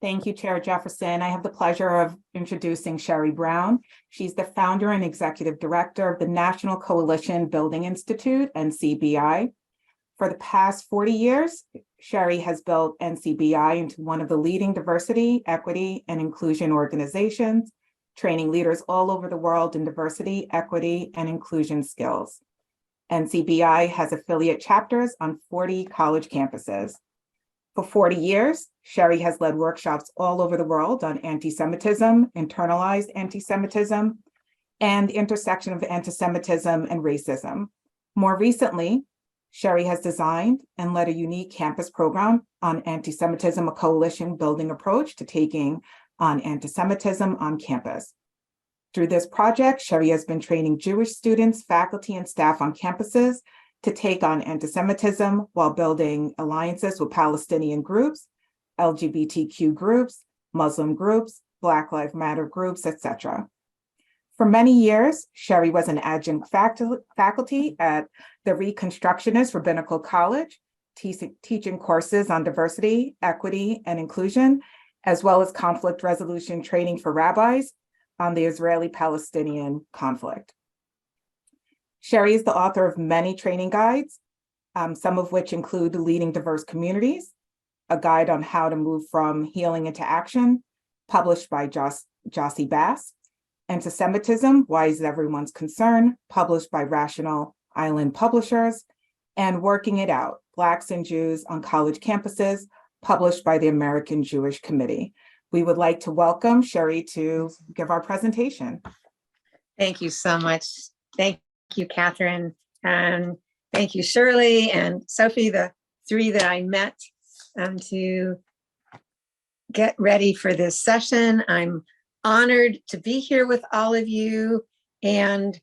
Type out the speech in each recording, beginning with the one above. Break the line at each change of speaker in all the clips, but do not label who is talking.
Thank you, Chair Jefferson. I have the pleasure of introducing Cherie Brown. She's the founder and executive director of the National Coalition Building Institute, NCBI. For the past 40 years, Cherie has built NCBI into one of the leading diversity, equity, and inclusion organizations, training leaders all over the world in diversity, equity, and inclusion skills. NCBI has affiliate chapters on 40 college campuses. For 40 years, Cherie has led workshops all over the world on anti-Semitism, internalized anti-Semitism, and the intersection of anti-Semitism and racism. More recently, Cherie has designed and led a unique campus program on anti-Semitism, a coalition building approach to taking on anti-Semitism on campus. Through this project, Cherie has been training Jewish students, faculty, and staff on campuses to take on anti-Semitism while building alliances with Palestinian groups, LGBTQ groups, Muslim groups, Black Lives Matter groups, etc. For many years, Cherie was an adjunct faculty at the Reconstructionist Rabbinical College, teaching courses on diversity, equity, and inclusion, as well as conflict resolution training for rabbis on the Israeli-Palestinian conflict. Cherie is the author of many training guides, some of which include Leading Diverse Communities, a guide on how to move from healing into action, published by Jossie Bass, Anti-Semitism, Why is Everyone's Concern, published by Rational Island Publishers, and Working It Out, Blacks and Jews on College Campuses, published by the American Jewish Committee. We would like to welcome Cherie to give our presentation.
Thank you so much. Thank you, Catherine, and thank you, Shirley and Sophie, the three that I met to get ready for this session. I'm honored to be here with all of you, and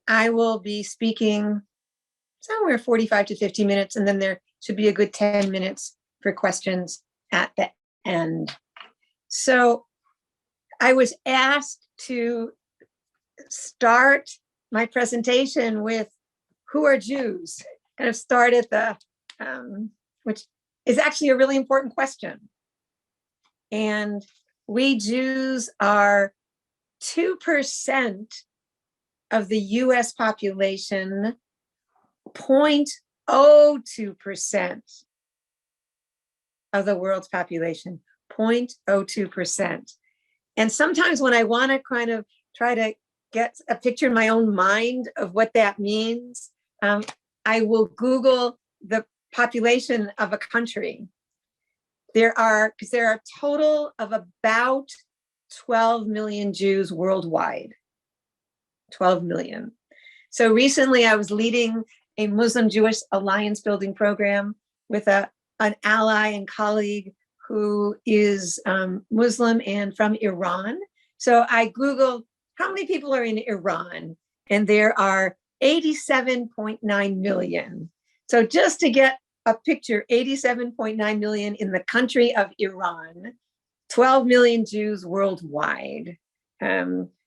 I will be speaking somewhere 45 to 50 minutes, and then there should be a good 10 minutes for questions at the end. So I was asked to start my presentation with who are Jews, kind of start at the, which is actually a really important question. And we Jews are 2% of the US population, 0.02% of the world's population, 0.02%. And sometimes when I want to kind of try to get a picture in my own mind of what that means, I will Google the population of a country. There are a total of about 12 million Jews worldwide, 12 million. So recently I was leading a Muslim-Jewish alliance building program with an ally and colleague who is Muslim and from Iran. So I Googled how many people are in Iran, and there are 87.9 million. So just to get a picture, 87.9 million in the country of Iran, 12 million Jews worldwide.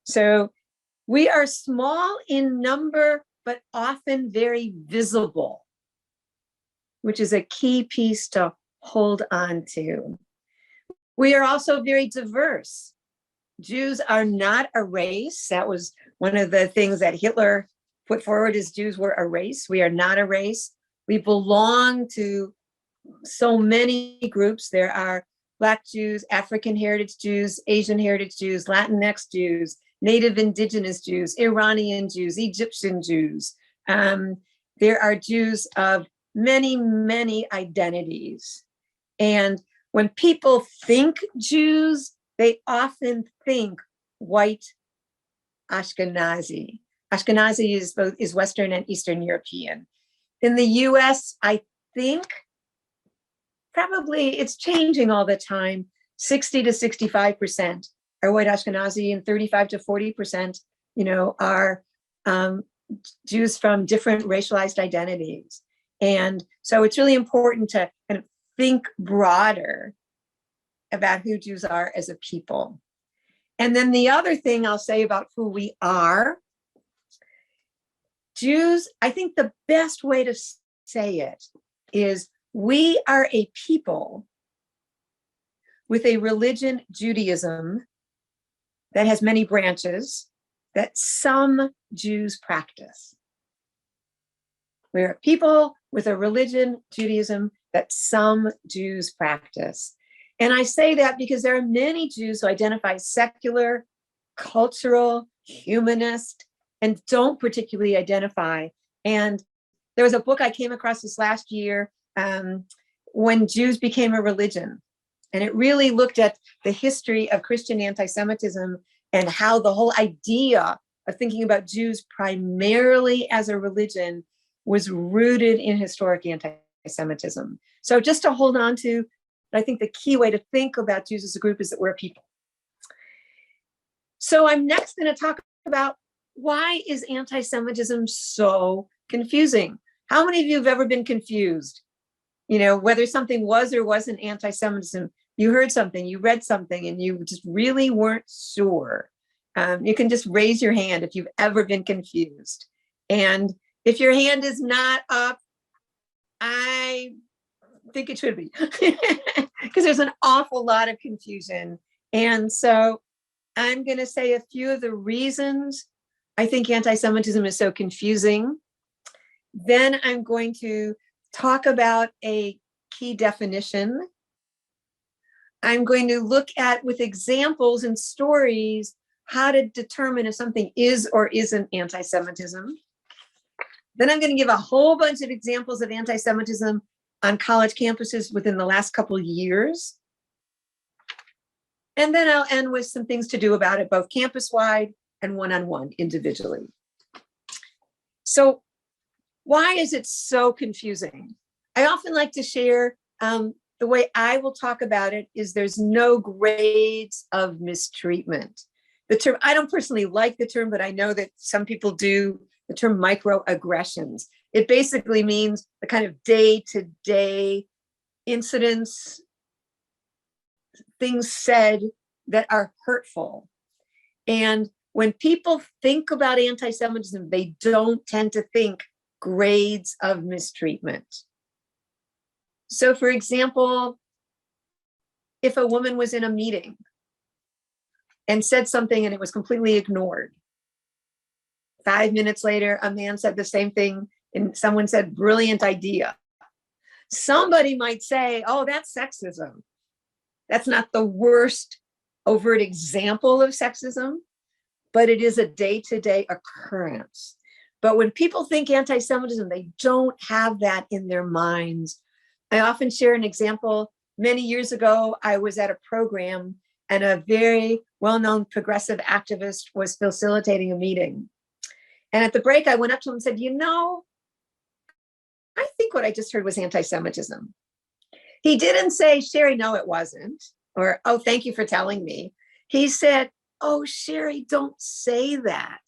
So we are small in number, but often very visible, which is a key piece to hold on to. We are also very diverse. Jews are not a race. That was one of the things that Hitler put forward, is Jews were a race. We are not a race. We belong to so many groups. There are Black Jews, African heritage Jews, Asian heritage Jews, Latinx Jews, Native Indigenous Jews, Iranian Jews, Egyptian Jews. There are Jews of many, many identities. And when people think Jews, they often think white Ashkenazi. Ashkenazi is Western and Eastern European. In the US, I think probably it's changing all the time. 60 to 65% are white Ashkenazi, and 35 to 40%, are Jews from different racialized identities. And so it's really important to kind of think broader about who Jews are as a people. And then the other thing I'll say about who we are, Jews, I think the best way to say it is we are a people with a religion, Judaism, that has many branches that some Jews practice. We're people with a religion, Judaism, that some Jews practice. And I say that because there are many Jews who identify secular, cultural, humanist, and don't particularly identify. And there was a book I came across this last year, When Jews Became a Religion. And it really looked at the history of Christian anti-Semitism and how the whole idea of thinking about Jews primarily as a religion was rooted in historic anti-Semitism. So just to hold on to, I think the key way to think about Jews as a group is that we're a people. So I'm next going to talk about why is anti-Semitism so confusing? How many of you have ever been confused? You know, whether something was or wasn't anti-Semitism, you heard something, you read something, and you just really weren't sure. You can just raise your hand if you've ever been confused. And if your hand is not up, I think it should be, because there's an awful lot of confusion. And so I'm going to say a few of the reasons I think anti-Semitism is so confusing. Then I'm going to talk about a key definition. I'm going to look at, with examples and stories, how to determine if something is or isn't anti-Semitism. Then I'm going to give a whole bunch of examples of anti-Semitism on college campuses within the last couple of years. And then I'll end with some things to do about it, both campus-wide and one-on-one individually. So why is it so confusing? I often like to share the way I will talk about it is there's no grades of mistreatment. The term, I don't personally like the term, but I know that some people do, the term microaggressions. It basically means the kind of day-to-day incidents, things said that are hurtful. And when people think about anti-Semitism, they don't tend to think grades of mistreatment. So for example, if a woman was in a meeting and said something and it was completely ignored, 5 minutes later, a man said the same thing and someone said, brilliant idea. Somebody might say, oh, that's sexism. That's not the worst overt example of sexism, but it is a day-to-day occurrence. But when people think anti-Semitism, they don't have that in their minds. I often share an example. Many years ago, I was at a program and a very well-known progressive activist was facilitating a meeting. And at the break, I went up to him and said, you know, I think what I just heard was anti-Semitism. He didn't say, Cherie, no, it wasn't. Or, oh, thank you for telling me. He said, oh, Cherie, don't say that.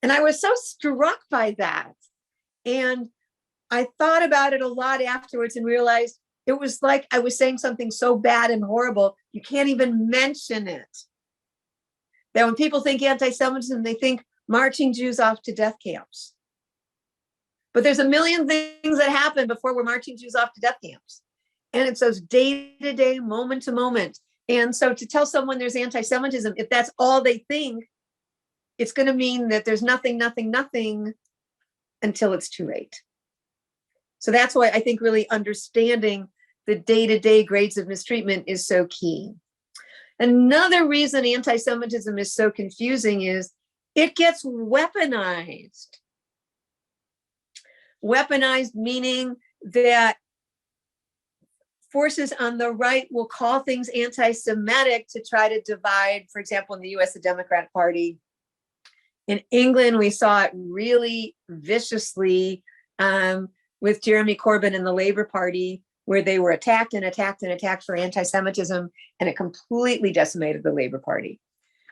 And I was so struck by that. And I thought about it a lot afterwards and realized it was like I was saying something so bad and horrible, you can't even mention it. That when people think anti-Semitism, they think marching Jews off to death camps. But there's a million things that happen before we're marching Jews off to death camps. And it's those day-to-day, moment-to-moment. And so to tell someone there's anti-Semitism, if that's all they think, it's going to mean that there's nothing until it's too late. So that's why I think really understanding the day-to-day grades of mistreatment is so key. Another reason anti-Semitism is so confusing is it gets weaponized. Weaponized meaning that forces on the right will call things anti-Semitic to try to divide, for example, in the US, the Democratic Party. In England, we saw it really viciously with Jeremy Corbyn and the Labour Party, where they were attacked and attacked and attacked for anti-Semitism, and it completely decimated the Labour Party.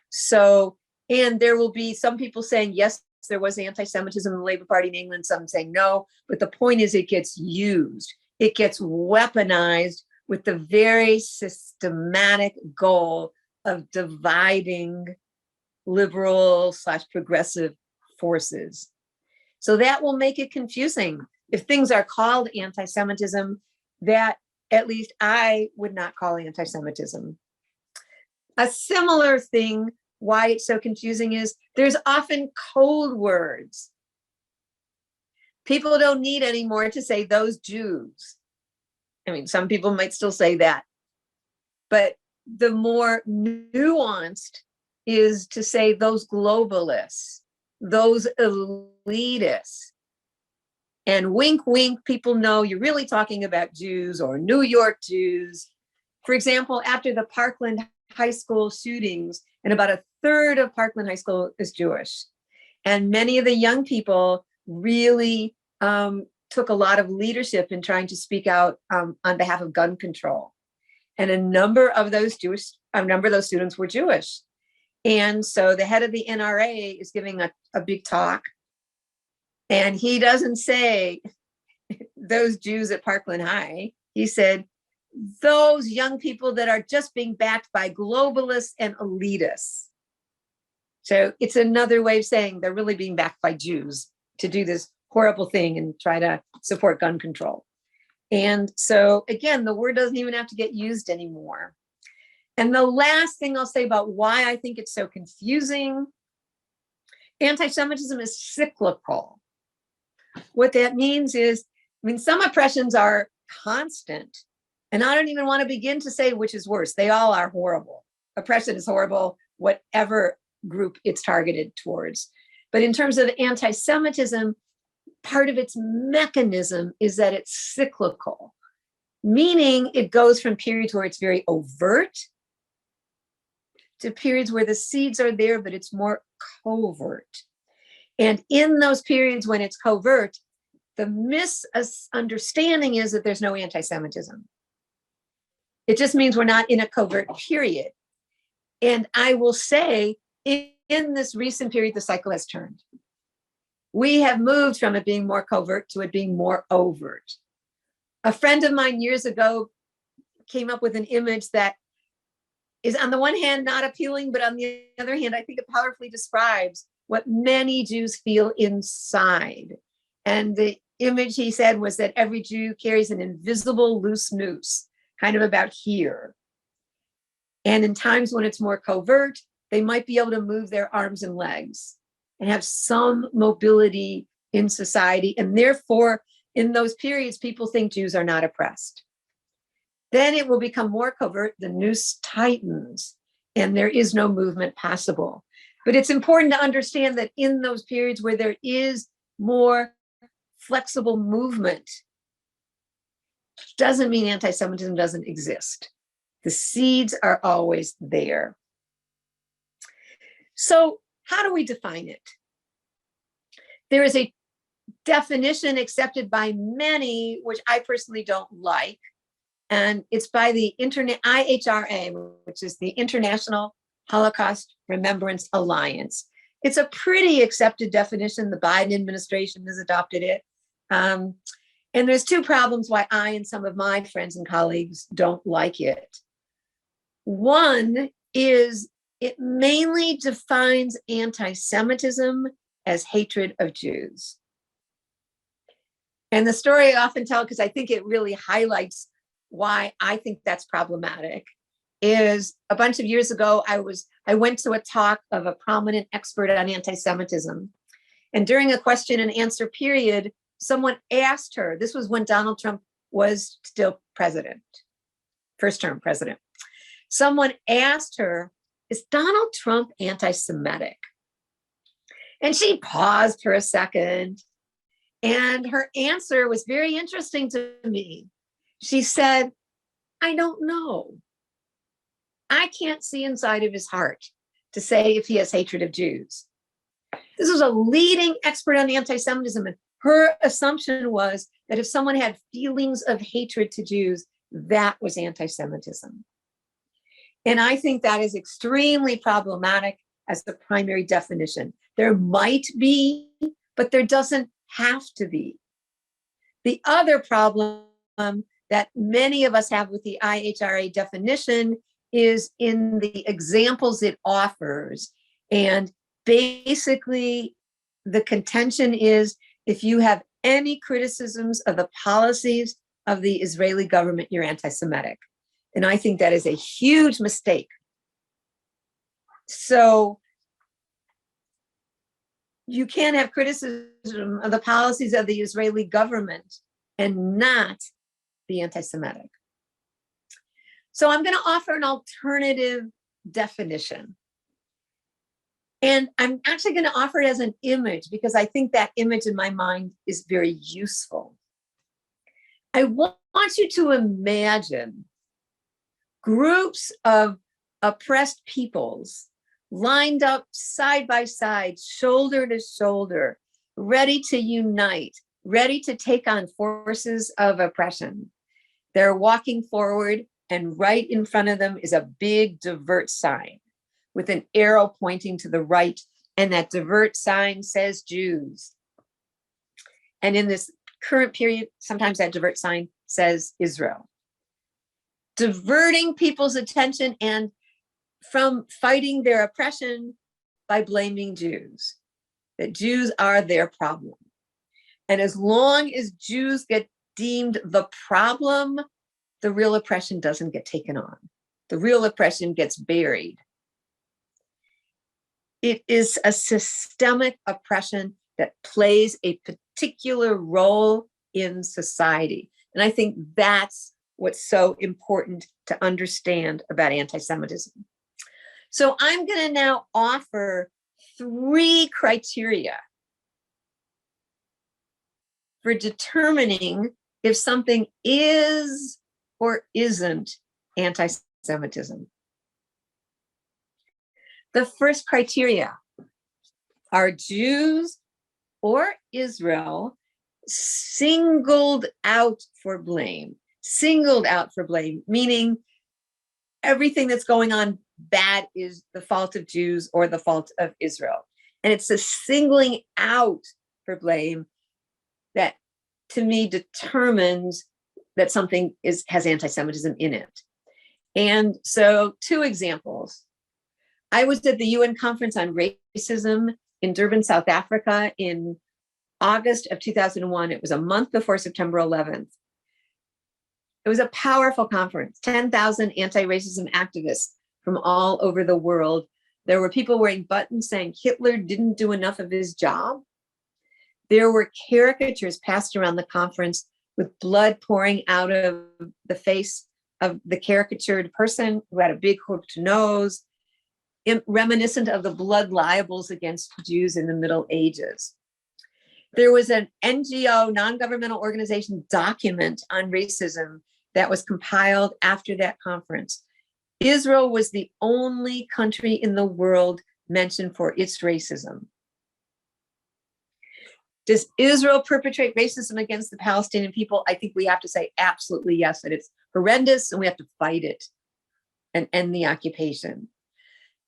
So, and there will be some people saying, yes, there was anti-Semitism in the Labour Party in England, some saying no, but the point is it gets used. It gets weaponized with the very systematic goal of dividing liberal/progressive forces. So that will make it confusing. If things are called anti-Semitism, that at least I would not call anti-Semitism. A similar thing, why it's so confusing, is there's often code words. People don't need anymore to say those Jews. I mean, some people might still say that, but the more nuanced is to say those globalists, those elitists. And wink, wink, people know you're really talking about Jews or New York Jews. For example, after the Parkland High School shootings, and about a third of Parkland High School is Jewish. And many of the young people really took a lot of leadership in trying to speak out on behalf of gun control. And a number of those students were Jewish. And so the head of the NRA is giving a big talk. And he doesn't say those Jews at Parkland High. He said, those young people that are just being backed by globalists and elitists. So it's another way of saying they're really being backed by Jews to do this horrible thing and try to support gun control. And so again, the word doesn't even have to get used anymore. And the last thing I'll say about why I think it's so confusing, anti-Semitism is cyclical. What that means is, I mean, some oppressions are constant. And I don't even want to begin to say which is worse. They all are horrible. Oppression is horrible, whatever group it's targeted towards. But in terms of anti-Semitism, part of its mechanism is that it's cyclical, meaning it goes from periods where it's very overt to periods where the seeds are there, but it's more covert. And in those periods when it's covert, the misunderstanding is that there's no anti-Semitism. It just means we're not in a covert period. And I will say, in this recent period, the cycle has turned. We have moved from it being more covert to it being more overt. A friend of mine years ago came up with an image that is on the one hand not appealing, but on the other hand, I think it powerfully describes what many Jews feel inside. And the image he said was that every Jew carries an invisible loose noose, kind of about here. And in times when it's more covert, they might be able to move their arms and legs and have some mobility in society. And therefore, in those periods, people think Jews are not oppressed. Then it will become more covert, the noose tightens, and there is no movement possible. But it's important to understand that in those periods where there is more flexible movement, doesn't mean anti-Semitism doesn't exist. The seeds are always there. So how do we define it? There is a definition accepted by many, which I personally don't like, and it's by the IHRA, which is the International Holocaust Remembrance Alliance. It's a pretty accepted definition. The Biden administration has adopted it. And there's two problems why I and some of my friends and colleagues don't like it. One is it mainly defines anti-Semitism as hatred of Jews. And the story I often tell, because I think it really highlights why I think that's problematic, is a bunch of years ago, I went to a talk of a prominent expert on anti-Semitism. And during a question and answer period, someone asked her, this was when Donald Trump was still president, first term president. Someone asked her, is Donald Trump anti-Semitic? And she paused for a second. And her answer was very interesting to me. She said, I don't know. I can't see inside of his heart to say if he has hatred of Jews. This was a leading expert on anti-Semitism. And her assumption was that if someone had feelings of hatred to Jews, that was anti-Semitism. And I think that is extremely problematic as the primary definition. There might be, but there doesn't have to be. The other problem that many of us have with the IHRA definition is in the examples it offers. And basically, the contention is if you have any criticisms of the policies of the Israeli government, you're anti-Semitic. And I think that is a huge mistake. So you can't have criticism of the policies of the Israeli government and not be anti-Semitic. So I'm going to offer an alternative definition. And I'm actually going to offer it as an image because I think that image in my mind is very useful. I want you to imagine groups of oppressed peoples lined up side by side, shoulder to shoulder, ready to unite, ready to take on forces of oppression. They're walking forward, and right in front of them is a big divert sign with an arrow pointing to the right, and that divert sign says Jews. And in this current period, sometimes that divert sign says Israel. Diverting people's attention and from fighting their oppression by blaming Jews, that Jews are their problem. And as long as Jews get deemed the problem, the real oppression doesn't get taken on. The real oppression gets buried. It is a systemic oppression that plays a particular role in society. And I think that's what's so important to understand about anti-Semitism. So I'm going to now offer 3 criteria for determining if something is or isn't anti-Semitism. The first criteria: are Jews or Israel singled out for blame? Singled out for blame, meaning everything that's going on bad is the fault of Jews or the fault of Israel. And it's a singling out for blame that, to me, determines that something has anti-Semitism in it. And so 2 examples. I was at the UN Conference on Racism in Durban, South Africa in August of 2001. It was a month before September 11th. It was a powerful conference, 10,000 anti-racism activists from all over the world. There were people wearing buttons saying Hitler didn't do enough of his job. There were caricatures passed around the conference with blood pouring out of the face of the caricatured person who had a big hooked nose, reminiscent of the blood libels against Jews in the Middle Ages. There was an NGO, non-governmental organization, document on racism that was compiled after that conference. Israel was the only country in the world mentioned for its racism. Does Israel perpetrate racism against the Palestinian people? I think we have to say absolutely yes, that it's horrendous and we have to fight it and end the occupation.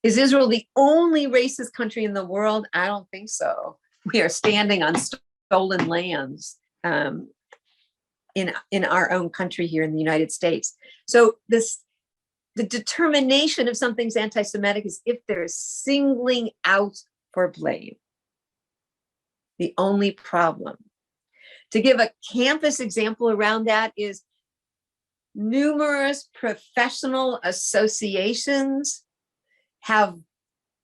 Is Israel the only racist country in the world? I don't think so. We are standing on stolen lands in our own country here in the United States. So the determination of something's anti-Semitic is if there's singling out for blame. The only problem. To give a campus example around that is numerous professional associations have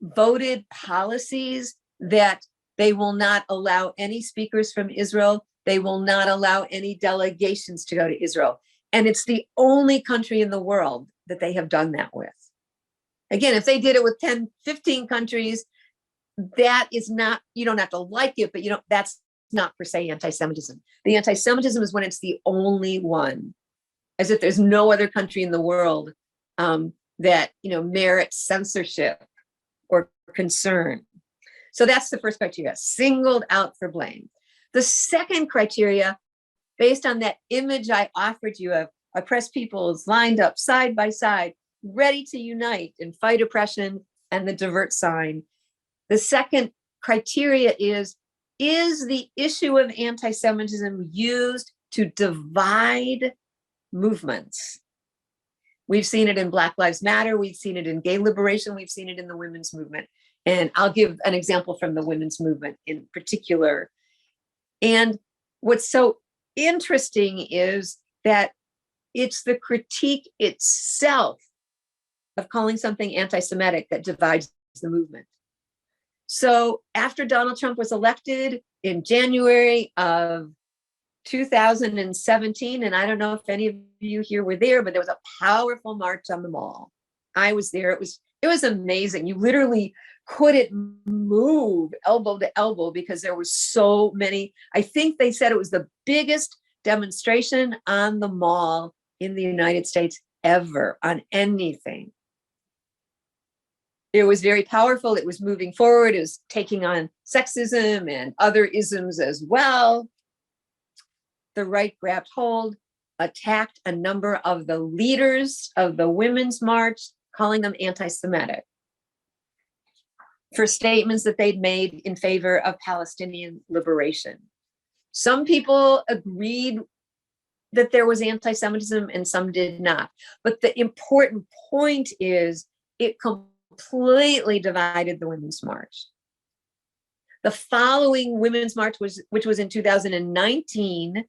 voted policies that they will not allow any speakers from Israel. They will not allow any delegations to go to Israel. And it's the only country in the world that they have done that with. Again, if they did it with 10, 15 countries, that is not, you don't have to like it, but that's not per se anti-Semitism. The anti-Semitism is when it's the only one, as if there's no other country in the world that merits censorship or concern. So that's the first criteria, singled out for blame. The second criteria, based on that image I offered you of oppressed peoples lined up side by side, ready to unite and fight oppression and the divert sign. The second criteria is the issue of anti-Semitism used to divide movements? We've seen it in Black Lives Matter. We've seen it in gay liberation. We've seen it in the women's movement. And I'll give an example from the women's movement in particular. And what's so interesting is that it's the critique itself of calling something anti-Semitic that divides the movement. So after Donald Trump was elected in January of 2017, and I don't know if any of you here were there, but there was a powerful march on the Mall. I was there. It was amazing. You literally couldn't move elbow to elbow because there were so many. I think they said it was the biggest demonstration on the Mall in the United States ever on anything. It was very powerful. It was moving forward. It was taking on sexism and other isms as well. The right grabbed hold, attacked a number of the leaders of the Women's March, calling them anti-Semitic for statements that they'd made in favor of Palestinian liberation. Some people agreed that there was anti-Semitism and some did not. But the important point is it completely divided the Women's March. The following Women's March, which was in 2019,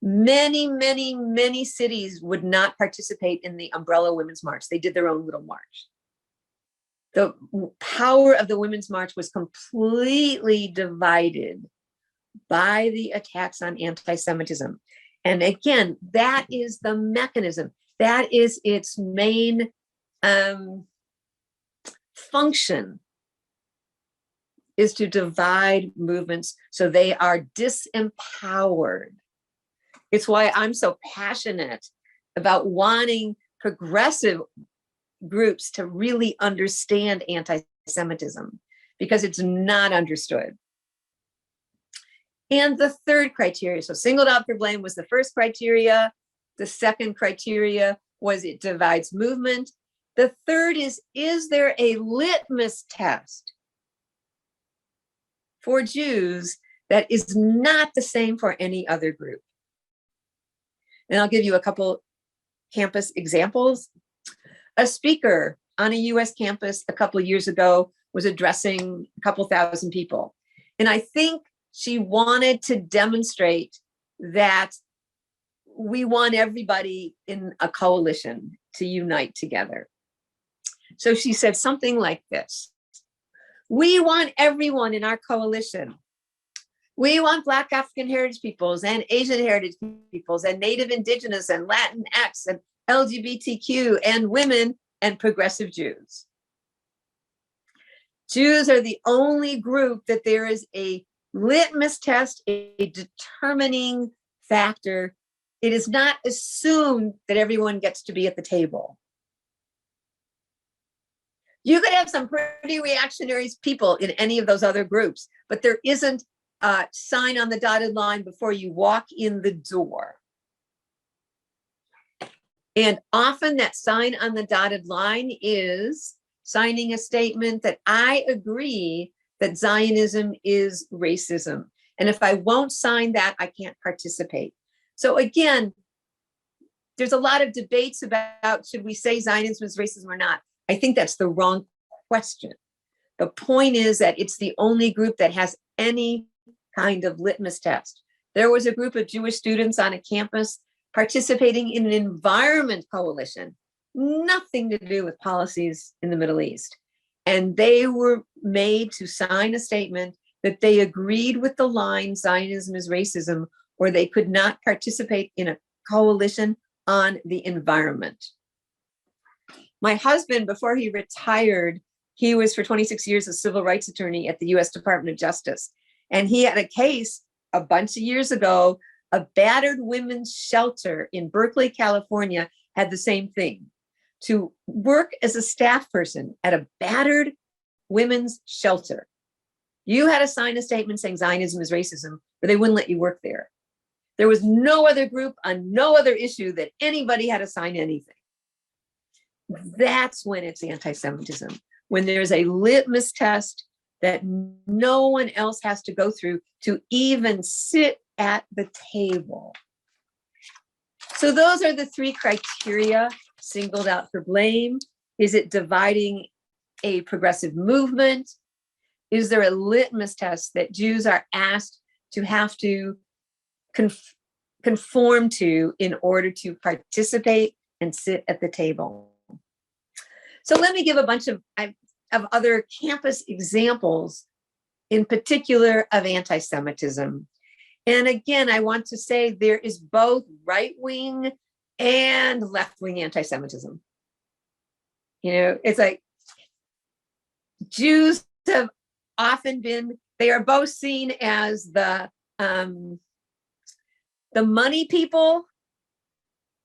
many cities would not participate in the umbrella Women's March. They did their own little march. The power of the Women's March was completely divided by the attacks on anti-Semitism. And again, that is the mechanism. That is its main function, is to divide movements so they are disempowered. It's why I'm so passionate about wanting progressive groups to really understand anti-Semitism, because it's not understood. And the third criteria, so singled out for blame was the first criteria. The second criteria was it divides movement. The third is there a litmus test for Jews that is not the same for any other group? And I'll give you a couple campus examples. A speaker on a US campus a couple of years ago was addressing a couple thousand people. And I think she wanted to demonstrate that we want everybody in a coalition to unite together. So she said something like this: we want everyone in our coalition. We want Black African heritage peoples and Asian heritage peoples and Native Indigenous and Latinx and LGBTQ and women and progressive Jews. Jews are the only group that there is a litmus test, a determining factor. It is not assumed that everyone gets to be at the table. You could have some pretty reactionary people in any of those other groups, but there isn't a sign on the dotted line before you walk in the door. And often that sign on the dotted line is signing a statement that I agree that Zionism is racism. And if I won't sign that, I can't participate. So again, there's a lot of debates about should we say Zionism is racism or not. I think that's the wrong question. The point is that it's the only group that has any kind of litmus test. There was a group of Jewish students on a campus participating in an environment coalition, nothing to do with policies in the Middle East. And they were made to sign a statement that they agreed with the line Zionism is racism, or they could not participate in a coalition on the environment. My husband, before he retired, he was for 26 years a civil rights attorney at the US Department of Justice. And he had a case a bunch of years ago. A battered women's shelter in Berkeley, California had the same thing. To work as a staff person at a battered women's shelter, you had to sign a statement saying Zionism is racism, or they wouldn't let you work there. There was no other group on no other issue that anybody had to sign anything. That's when it's anti-Semitism, when there's a litmus test that no one else has to go through to even sit at the table. So those are the three criteria singled out for blame. Is it dividing a progressive movement? Is there a litmus test that Jews are asked to have to conform to in order to participate and sit at the table. So let me give a bunch of other campus examples, in particular of anti-Semitism. And again, I want to say there is both right-wing and left-wing anti-Semitism. You know, it's like Jews have often been, they are both seen as the money people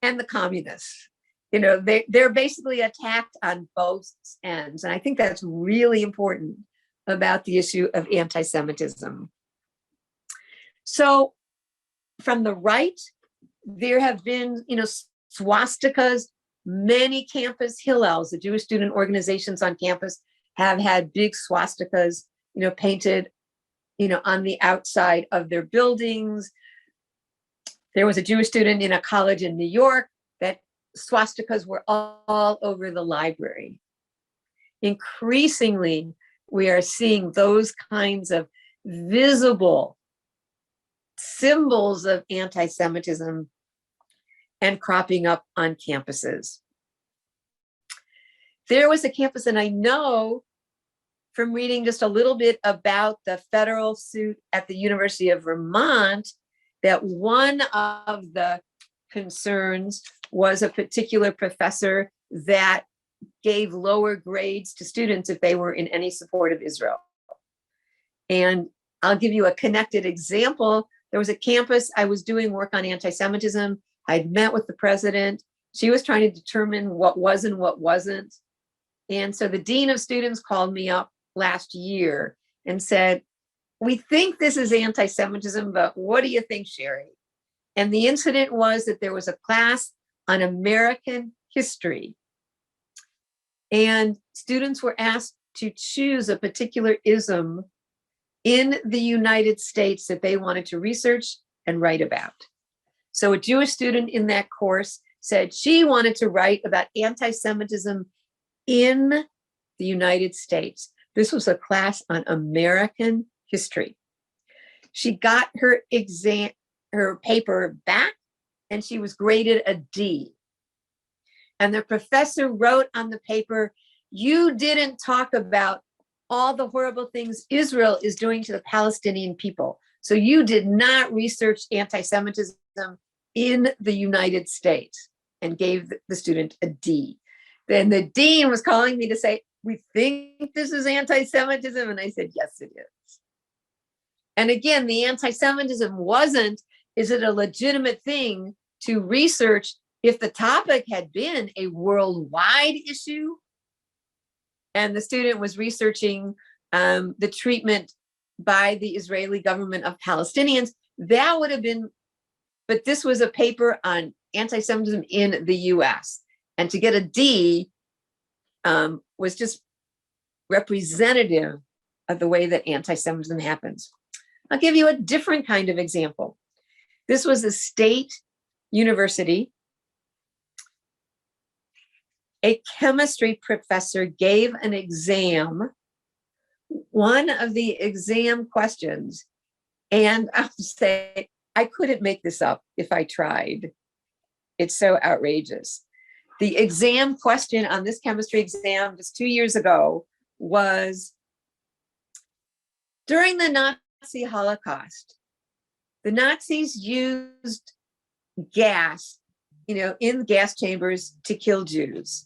and the communists. You know, they're basically attacked on both ends. And I think that's really important about the issue of anti-Semitism. So from the right, there have been, you know, swastikas. Many campus Hillels, the Jewish student organizations on campus, have had big swastikas, you know, painted, you know, on the outside of their buildings. There was a Jewish student in a college in New York that swastikas were all over the library. Increasingly, we are seeing those kinds of visible symbols of anti-Semitism and cropping up on campuses. There was a campus, and I know from reading just a little bit about the federal suit at the University of Vermont, that one of the concerns was a particular professor that gave lower grades to students if they were in any support of Israel. And I'll give you a connected example. There was a campus, I was doing work on anti-Semitism. I'd met with the president. She was trying to determine what was and what wasn't. And so the dean of students called me up last year and said, "We think this is anti-Semitism, but what do you think, Cherie?" And the incident was that there was a class on American history, and students were asked to choose a particular ism in the United States that they wanted to research and write about. So a Jewish student in that course said she wanted to write about anti-Semitism in the United States. This was a class on American history. She got her paper back, and she was graded a D. And the professor wrote on the paper, "You didn't talk about all the horrible things Israel is doing to the Palestinian people. So you did not research anti-Semitism in the United States," and gave the student a D. Then the dean was calling me to say, "We think this is anti-Semitism." And I said, "Yes, it is." And again, the anti-Semitism wasn't, is it a legitimate thing to research if the topic had been a worldwide issue? And the student was researching the treatment by the Israeli government of Palestinians. That would have been, but this was a paper on anti-Semitism in the US. And to get a D was just representative of the way that anti-Semitism happens. I'll give you a different kind of example. This was a state university. A chemistry professor gave an exam, one of the exam questions, and I'll say, I couldn't make this up if I tried. It's so outrageous. The exam question on this chemistry exam just 2 years ago was, during the Nazi Holocaust, the Nazis used gas, you know, in gas chambers to kill Jews.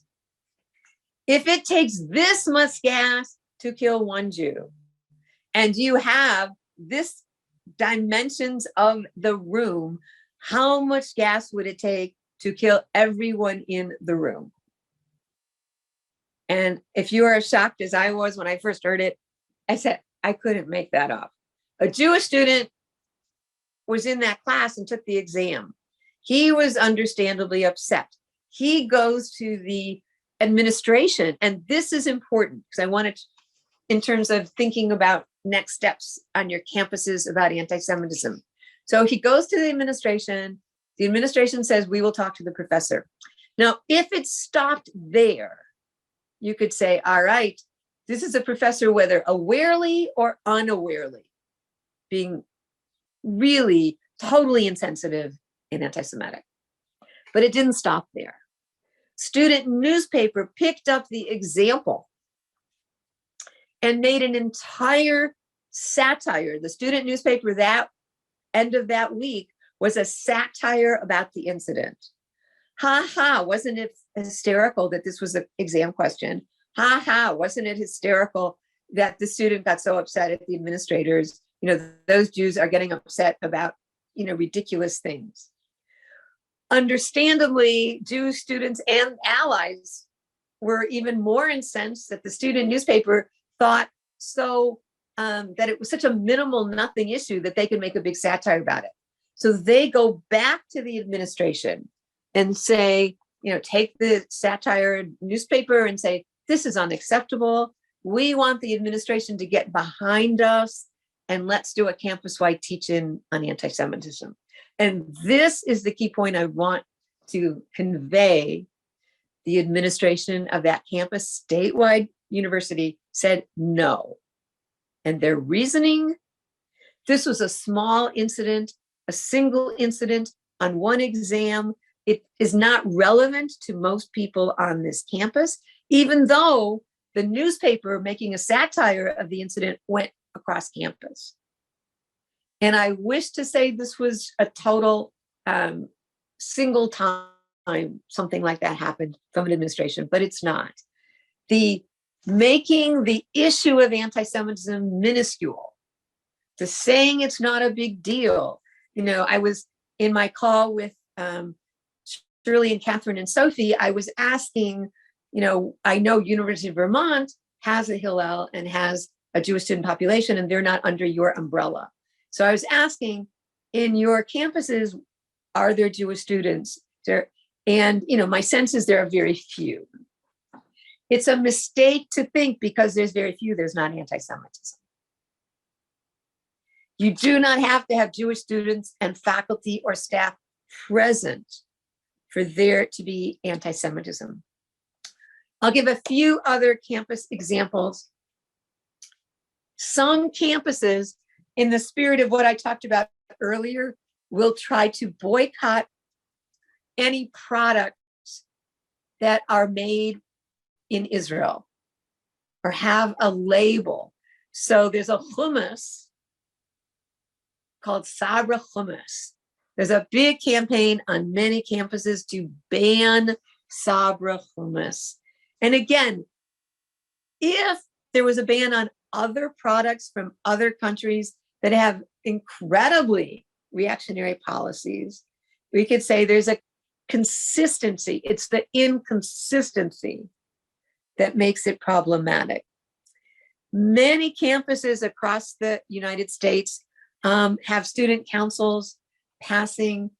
If it takes this much gas to kill one Jew, and you have this dimensions of the room, how much gas would it take to kill everyone in the room? And if you are as shocked as I was when I first heard it, I said, I couldn't make that up. A Jewish student was in that class and took the exam. He was understandably upset. He goes to the administration, and this is important because I wanted to, in terms of thinking about next steps on your campuses about anti-Semitism. So he goes to the administration says, we will talk to the professor. Now, if it stopped there, you could say, all right, this is a professor, whether awarely or unawarely, being really totally insensitive and anti-Semitic. But it didn't stop there. Student newspaper picked up the example and made an entire satire. The student newspaper that end of that week was a satire about the incident. Ha ha, wasn't it hysterical that this was an exam question? Ha ha, wasn't it hysterical that the student got so upset at the administrators? You know, those Jews are getting upset about, you know, ridiculous things. Understandably, Jewish students and allies were even more incensed that the student newspaper thought so that it was such a minimal nothing issue that they could make a big satire about it. So they go back to the administration and say, you know, take the satire newspaper and say, this is unacceptable. We want the administration to get behind us and let's do a campus-wide teach-in on anti-Semitism. And this is the key point I want to convey. The administration of that campus, statewide university, said no. And their reasoning, this was a small incident, a single incident on one exam. It is not relevant to most people on this campus, even though the newspaper making a satire of the incident went across campus. And I wish to say this was a total single time something like that happened from an administration, but it's not. The making the issue of anti-Semitism minuscule, to saying it's not a big deal. You know, I was in my call with Shirley and Catherine and Sophie, I was asking, you know, I know University of Vermont has a Hillel and has a Jewish student population, and they're not under your umbrella. So I was asking, in your campuses, are there Jewish students there? And, you know, my sense is there are very few. It's a mistake to think because there's very few, there's not anti-Semitism. You do not have to have Jewish students and faculty or staff present for there to be anti-Semitism. I'll give a few other campus examples. Some campuses, in the spirit of what I talked about earlier, will try to boycott any products that are made in Israel or have a label. So there's a hummus called Sabra hummus. There's a big campaign on many campuses to ban Sabra hummus. And again, if there was a ban on other products from other countries that have incredibly reactionary policies, we could say there's a consistency. It's the inconsistency that makes it problematic. Many campuses across the United States have student councils passing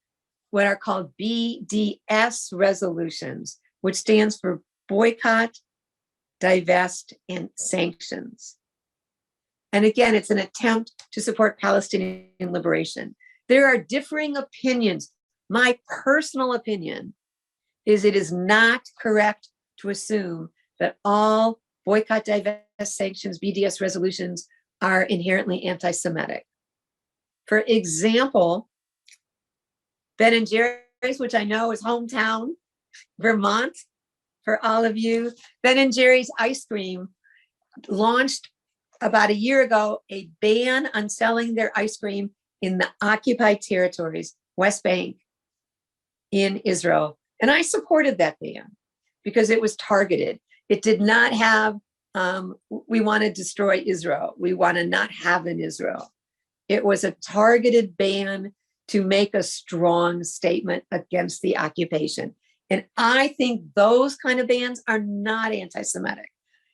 what are called BDS resolutions, which stands for boycott, divest, and sanctions. And again, it's an attempt to support Palestinian liberation. There are differing opinions. My personal opinion is it is not correct to assume that all boycott, divest, sanctions, BDS resolutions are inherently anti-Semitic. For example, Ben & Jerry's, which I know is hometown, Vermont, for all of you, Ben & Jerry's ice cream launched about a year ago a ban on selling their ice cream in the occupied territories, West Bank, in Israel. And I supported that ban because it was targeted. It did not have, we want to destroy Israel. We want to not have an Israel. It was a targeted ban to make a strong statement against the occupation. And I think those kind of bans are not anti-Semitic.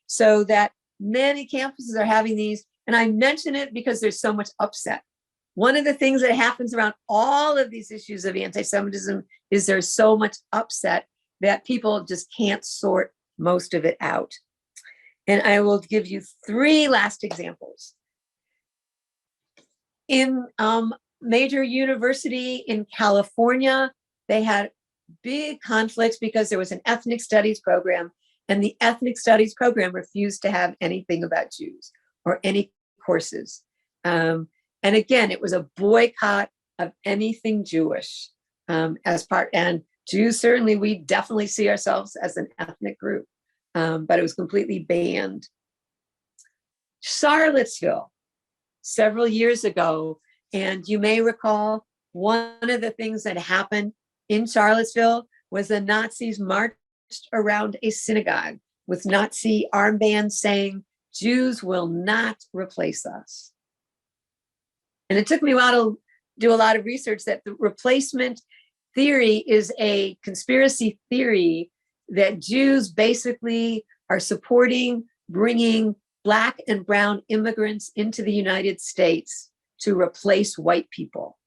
So that many campuses are having these, and I mention it because there's so much upset. One of the things that happens around all of these issues of anti-Semitism is there's so much upset that people just can't sort most of it out. And I will give you 3 last examples. In major university in California, they had big conflicts because there was an ethnic studies program, and the ethnic studies program refused to have anything about Jews or any courses. And again, it was a boycott of anything Jewish. as part, and Jews, certainly, we definitely see ourselves as an ethnic group, but it was completely banned. Charlottesville, several years ago, and you may recall one of the things that happened in Charlottesville was the Nazis marched around a synagogue with Nazi armbands saying, "Jews will not replace us." And it took me a while to do a lot of research that the replacement theory is a conspiracy theory that Jews basically are supporting bringing Black and brown immigrants into the United States to replace white people.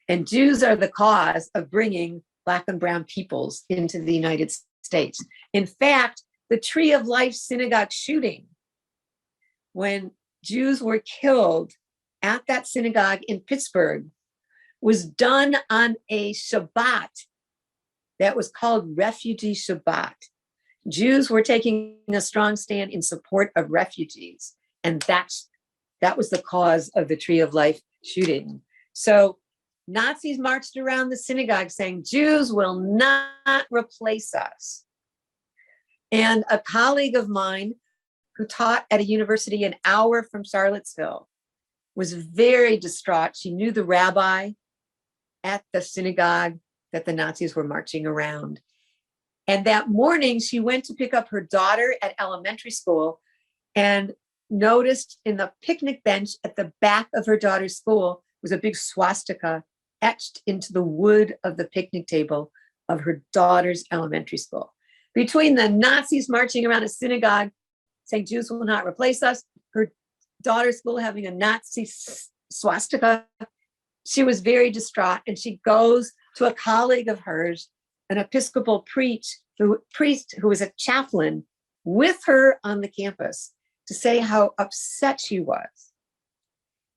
And Jews are the cause of bringing Black and brown peoples into the United States. In fact, the Tree of Life synagogue shooting, when Jews were killed at that synagogue in Pittsburgh, was done on a Shabbat that was called Refugee Shabbat. Jews were taking a strong stand in support of refugees, and that was the cause of the Tree of Life shooting. So Nazis marched around the synagogue saying, "Jews will not replace us." And a colleague of mine who taught at a university an hour from Charlottesville was very distraught. She knew the rabbi at the synagogue that the Nazis were marching around. And that morning, she went to pick up her daughter at elementary school and noticed in the picnic bench at the back of her daughter's school was a big swastika etched into the wood of the picnic table of her daughter's elementary school. Between the Nazis marching around a synagogue saying Jews will not replace us, her daughter's school having a Nazi swastika, she was very distraught. And she goes to a colleague of hers, an Episcopal priest who was a chaplain with her on the campus, to say how upset she was.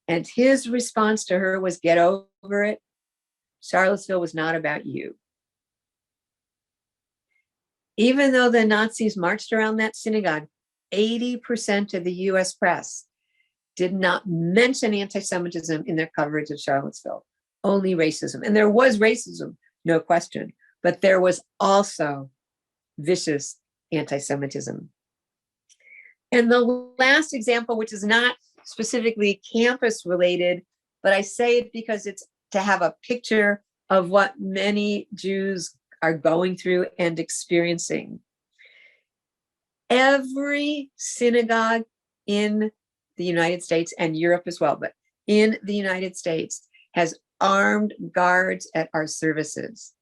And his response to her was, "Get over it. Charlottesville was not about you." Even though the Nazis marched around that synagogue, 80% of the US press did not mention anti-Semitism in their coverage of Charlottesville, only racism. And there was racism, no question, but there was also vicious anti-Semitism. And the last example, which is not specifically campus related, but I say it because it's to have a picture of what many Jews are going through and experiencing. Every synagogue in the United States and Europe as well, but in the United States has armed guards at our services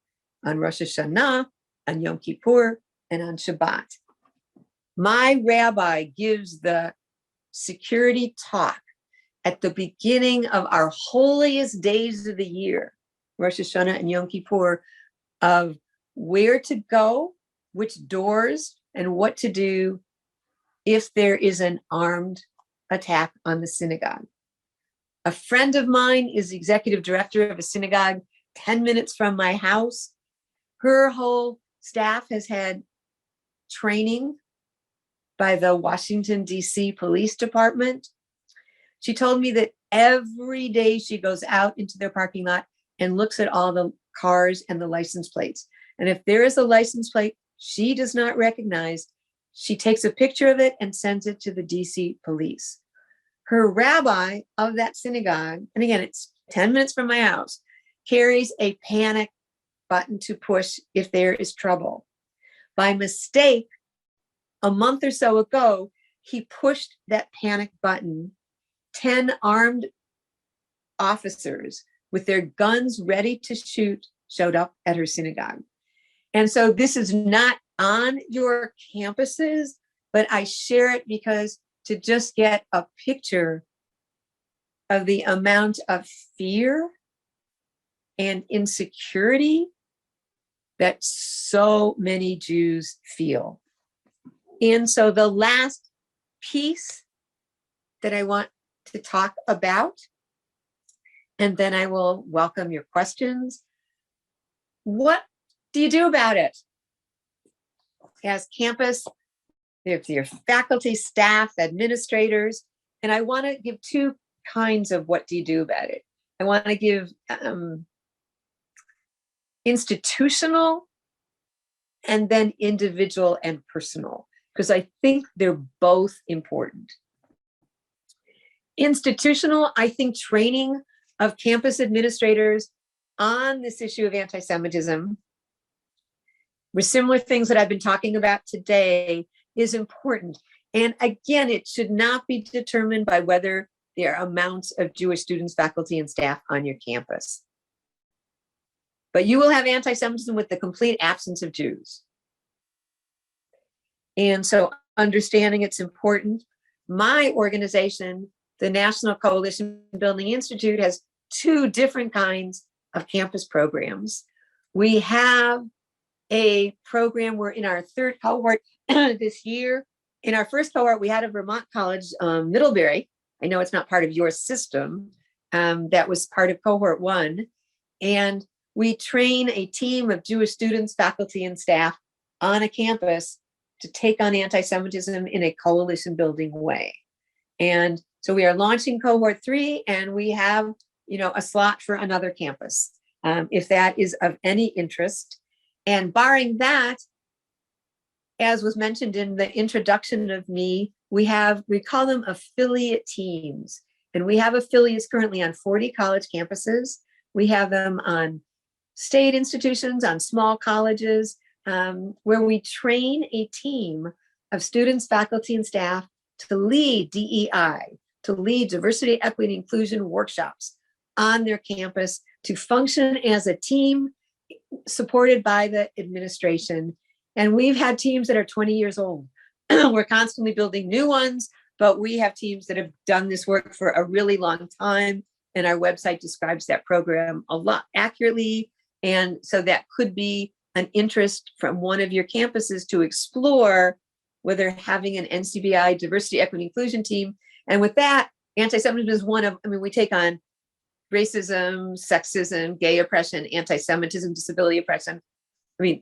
on Rosh Hashanah, on Yom Kippur, and on Shabbat. My rabbi gives the security talk at the beginning of our holiest days of the year, Rosh Hashanah and Yom Kippur, of where to go, which doors, and what to do if there is an armed attack on the synagogue. A friend of mine is the executive director of a synagogue 10 minutes from my house. Her whole staff has had training by the Washington, D.C. Police Department. She told me that every day she goes out into their parking lot and looks at all the cars and the license plates. And if there is a license plate she does not recognize, she takes a picture of it and sends it to the DC police. Her rabbi of that synagogue, and again, it's 10 minutes from my house, carries a panic button to push if there is trouble. By mistake, a month or so ago, he pushed that panic button. 10 armed officers with their guns ready to shoot showed up at her synagogue. And so this is not on your campuses, but I share it because to just get a picture of the amount of fear and insecurity that so many Jews feel. And so the last piece that I want to talk about, and then I will welcome your questions. What do you do about it? As campus, if your faculty, staff, administrators, and I want to give two kinds of what do you do about it. I want to give institutional, and then individual and personal, because I think they're both important. Institutional, I think training of campus administrators on this issue of anti-Semitism, with similar things that I've been talking about today, is important. And again, it should not be determined by whether there are amounts of Jewish students, faculty, and staff on your campus. But you will have anti-Semitism with the complete absence of Jews. And so understanding it's important. My organization, the National Coalition Building Institute, has two different kinds of campus programs. We have a program, we're in our third cohort this year. In our first cohort, we had a Vermont College, Middlebury. I know it's not part of your system. That was part of cohort 1. And we train a team of Jewish students, faculty, and staff on a campus to take on anti-Semitism in a coalition building way. And so we are launching cohort 3, and we have, a slot for another campus, if that is of any interest. And barring that, as was mentioned in the introduction of me, we call them affiliate teams. And we have affiliates currently on 40 college campuses. We have them on state institutions, on small colleges, where we train a team of students, faculty, and staff to lead DEI, to lead diversity, equity, and inclusion workshops on their campus, to function as a team supported by the administration. And we've had teams that are 20 years old. We're constantly building new ones, but we have teams that have done this work for a really long time. And our website describes that program a lot accurately. And so that could be an interest from one of your campuses to explore whether having an NCBI diversity, equity, inclusion team. And with that, anti-Semitism is one of, we take on racism, sexism, gay oppression, anti-Semitism, disability oppression.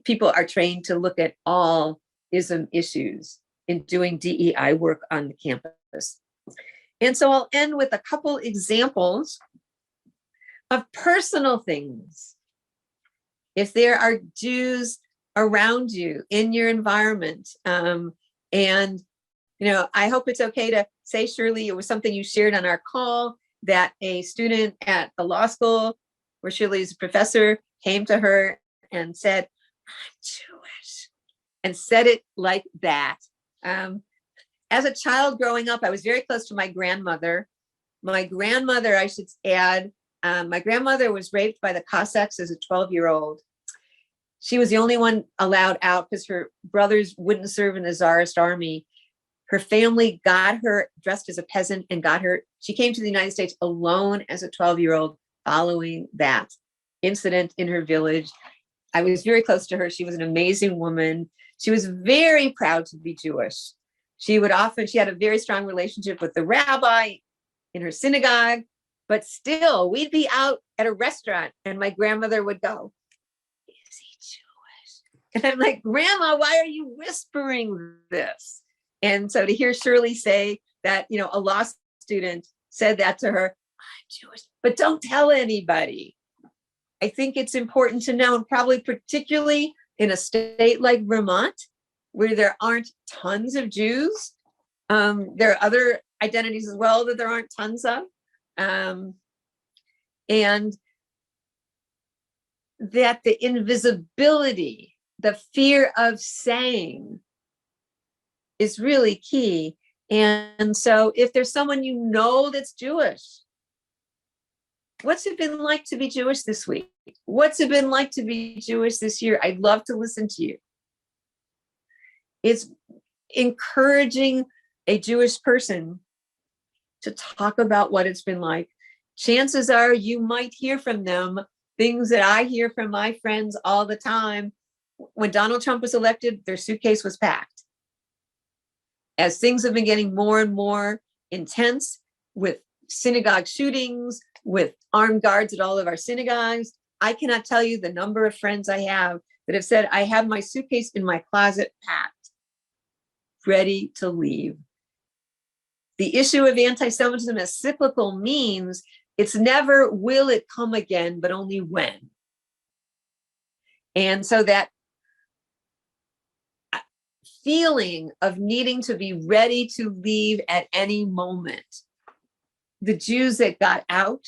People are trained to look at all ism issues in doing DEI work on the campus. And so I'll end with a couple examples of personal things. If there are Jews around you in your environment, and I hope it's okay to say, Shirley, it was something you shared on our call, that a student at the law school where Shirley's a professor came to her and said, "I'm Jewish," and said it like that. As a child growing up, I was very close to my grandmother. My grandmother, I should add, my grandmother was raped by the Cossacks as a 12-year-old. She was the only one allowed out because her brothers wouldn't serve in the Tsarist army. Her family got her dressed as a peasant and she came to the United States alone as a 12-year-old following that incident in her village. I was very close to her. She was an amazing woman. She was very proud to be Jewish. She had a very strong relationship with the rabbi in her synagogue, but still we'd be out at a restaurant and my grandmother would go, "Is he Jewish?" And I'm like, "Grandma, why are you whispering this?" And so to hear Shirley say that, a law student said that to her, "I'm Jewish, but don't tell anybody." I think it's important to know, and probably particularly in a state like Vermont, where there aren't tons of Jews. There are other identities as well that there aren't tons of. And that the invisibility, the fear of saying, is really key. And so if there's someone that's Jewish, what's it been like to be Jewish this week? What's it been like to be Jewish this year? I'd love to listen to you. It's encouraging a Jewish person to talk about what it's been like. Chances are you might hear from them things that I hear from my friends all the time. When Donald Trump was elected, their suitcase was packed. As things have been getting more and more intense with synagogue shootings, with armed guards at all of our synagogues, I cannot tell you the number of friends I have that have said, "I have my suitcase in my closet packed, ready to leave." The issue of anti-Semitism as cyclical means it's never will it come again, but only when. And so that feeling of needing to be ready to leave at any moment, the Jews that got out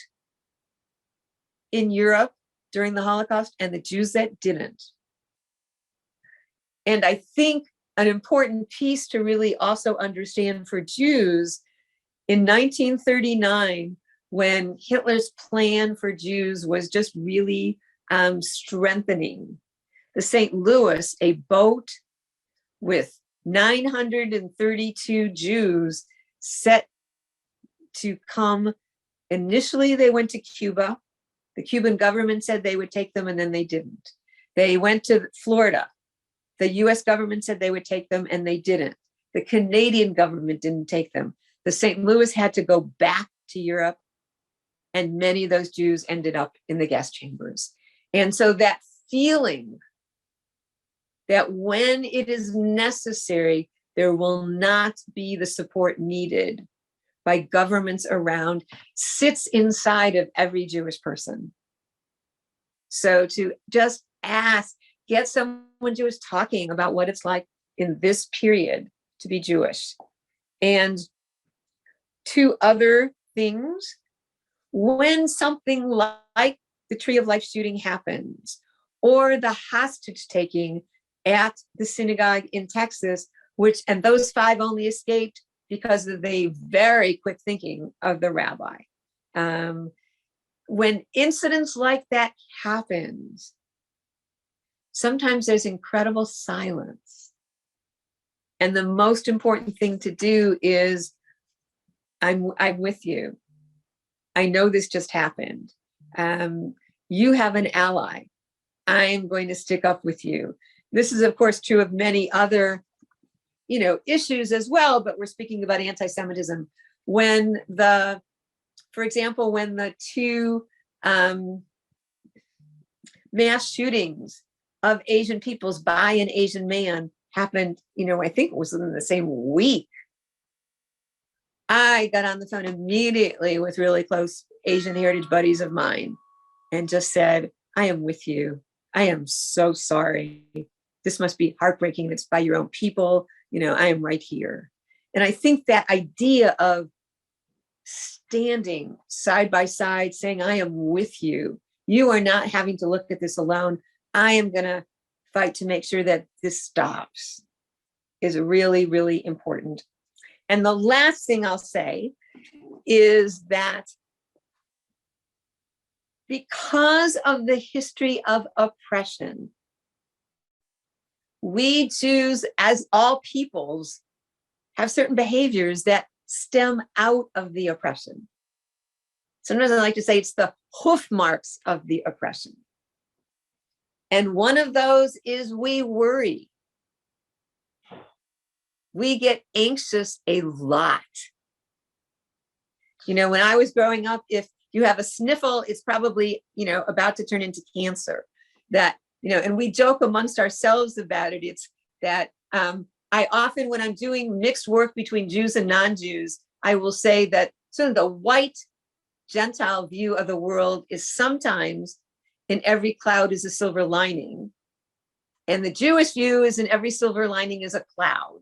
in Europe during the Holocaust and the Jews that didn't. And I think an important piece to really also understand for Jews, in 1939, when Hitler's plan for Jews was just really strengthening, the St. Louis, a boat with 932 Jews set to come. Initially, they went to Cuba. The Cuban government said they would take them, and then they didn't. They went to Florida. The US government said they would take them, and they didn't. The Canadian government didn't take them. The St. Louis had to go back to Europe, and many of those Jews ended up in the gas chambers. And so that feeling that when it is necessary, there will not be the support needed by governments around sits inside of every Jewish person. So to just ask, get someone Jewish talking about what it's like in this period to be Jewish. And two other things, when something like the Tree of Life shooting happens, or the hostage taking at the synagogue in Texas, and those 5 only escaped because of the very quick thinking of the rabbi. When incidents like that happens, sometimes there's incredible silence. And the most important thing to do is, I'm with you. I know this just happened. You have an ally. I'm going to stick up with you. This is, of course, true of many other, issues as well, but we're speaking about anti-Semitism. For example, when the 2 mass shootings of Asian peoples by an Asian man happened, I think it was in the same week, I got on the phone immediately with really close Asian heritage buddies of mine and just said, I am with you. I am so sorry. This must be heartbreaking. It's by your own people. I am right here. And I think that idea of standing side by side, saying, I am with you. You are not having to look at this alone. I am going to fight to make sure that this stops, is really, really important. And the last thing I'll say is that because of the history of oppression, we Jews, as all peoples, have certain behaviors that stem out of the oppression. Sometimes I like to say it's the hoof marks of the oppression. And one of those is we worry. We get anxious a lot. When I was growing up, if you have a sniffle, it's probably, about to turn into cancer. And we joke amongst ourselves about it. It's that I often, when I'm doing mixed work between Jews and non-Jews, I will say that sort of the white Gentile view of the world is sometimes in every cloud is a silver lining. And the Jewish view is in every silver lining is a cloud.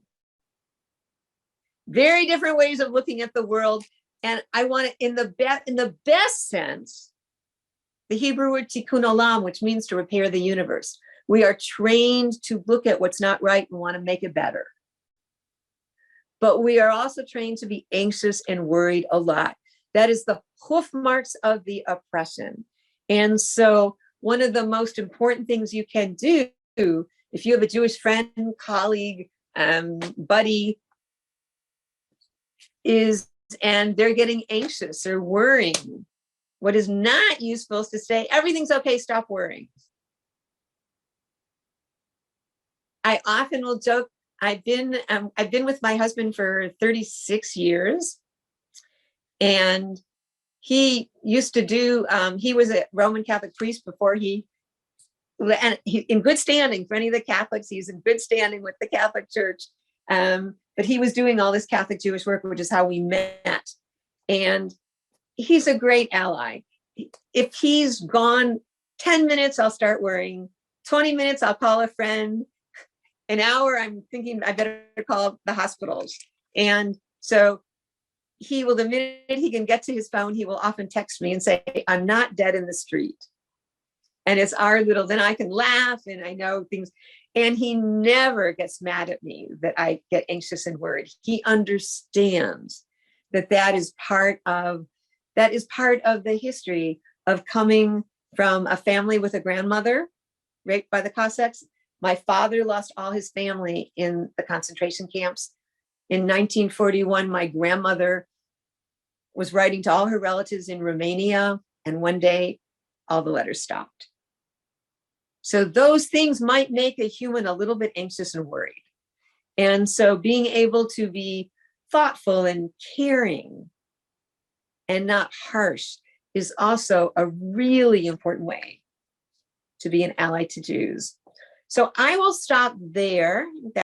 Very different ways of looking at the world. And I want to, in the best sense, the Hebrew word tikkun olam, which means to repair the universe. We are trained to look at what's not right and want to make it better. But we are also trained to be anxious and worried a lot. That is the hoof marks of the oppression. And so one of the most important things you can do, if you have a Jewish friend, colleague, buddy, and they're getting anxious or worrying, what is not useful is to say, everything's okay, stop worrying. I often will joke, I've been with my husband for 36 years. And he used to do, he was a Roman Catholic priest before he in good standing for any of the Catholics, he's in good standing with the Catholic Church. But he was doing all this Catholic Jewish work, which is how we met. And he's a great ally. If he's gone 10 minutes, I'll start worrying. 20 minutes, I'll call a friend. An hour, I'm thinking I better call the hospitals. And so he will, the minute he can get to his phone, he will often text me and say, I'm not dead in the street. And it's our little, then I can laugh and I know things. And he never gets mad at me that I get anxious and worried. He understands that that is part of the history of coming from a family with a grandmother raped by the Cossacks. My father lost all his family in the concentration camps. In 1941, my grandmother was writing to all her relatives in Romania, and one day all the letters stopped. So those things might make a human a little bit anxious and worried. And so being able to be thoughtful and caring and not harsh is also a really important way to be an ally to Jews. So I will stop there.